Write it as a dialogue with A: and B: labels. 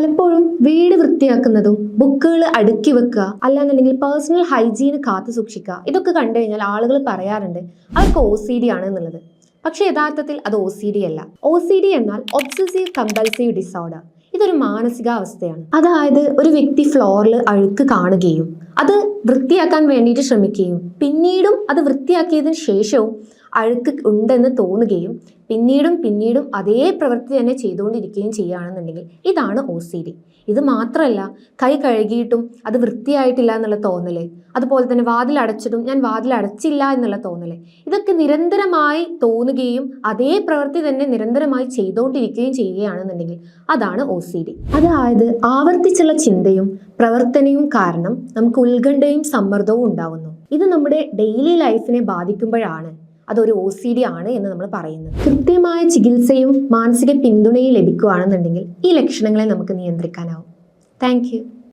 A: പലപ്പോഴും വീട് വൃത്തിയാക്കുന്നതും ബുക്കുകൾ അടുക്കി വെക്കുക അല്ലാന്നുണ്ടെങ്കിൽ പേഴ്സണൽ ഹൈജീൻ കാത്തു സൂക്ഷിക്കുക ഇതൊക്കെ കണ്ടു കഴിഞ്ഞാൽ ആളുകൾ പറയാറുണ്ട് അവർക്ക് OCD ആണ് എന്നുള്ളത്. പക്ഷെ യഥാർത്ഥത്തിൽ അത് OCD അല്ല. OCD എന്നാൽ ഒബ്സസീവ് കമ്പൽസീവ് ഡിസോർഡർ. ഇതൊരു മാനസികാവസ്ഥയാണ്. അതായത് ഒരു വ്യക്തി ഫ്ലോറിൽ അഴുക്ക് കാണുകയും അത് വൃത്തിയാക്കാൻ വേണ്ടിയിട്ട് ശ്രമിക്കുകയും പിന്നീടും അത് വൃത്തിയാക്കിയതിന് ശേഷവും അഴുക്ക് ഉണ്ടെന്ന് തോന്നുകയും പിന്നീടും അതേ പ്രവൃത്തി തന്നെ ചെയ്തുകൊണ്ടിരിക്കുകയും ചെയ്യുകയാണെന്നുണ്ടെങ്കിൽ ഇതാണ് OCD. ഇത് മാത്രമല്ല, കൈ കഴുകിയിട്ടും അത് വൃത്തിയായിട്ടില്ല എന്നുള്ള തോന്നല്, അതുപോലെ തന്നെ വാതിൽ അടച്ചിട്ടും ഞാൻ വാതിൽ അടച്ചില്ല എന്നുള്ള തോന്നല്, ഇതൊക്കെ നിരന്തരമായി തോന്നുകയും അതേ പ്രവൃത്തി തന്നെ നിരന്തരമായി ചെയ്തുകൊണ്ടിരിക്കുകയും ചെയ്യുകയാണെന്നുണ്ടെങ്കിൽ അതാണ് OCD. അതായത് ആവർത്തിച്ചുള്ള ചിന്തയും പ്രവർത്തനവും കാരണം നമുക്ക് ഉത്കണ്ഠയും സമ്മർദ്ദവും ഉണ്ടാവുന്നു. ഇത് നമ്മുടെ ഡെയിലി ലൈഫിനെ ബാധിക്കുമ്പോഴാണ് അതൊരു OCD ആണ് എന്ന് നമ്മൾ പറയുന്നത്. കൃത്യമായ ചികിത്സയും മാനസിക പിന്തുണയും ലഭിക്കുകയാണെന്നുണ്ടെങ്കിൽ ഈ ലക്ഷണങ്ങളെ നമുക്ക് നിയന്ത്രിക്കാനാവും. Thank you.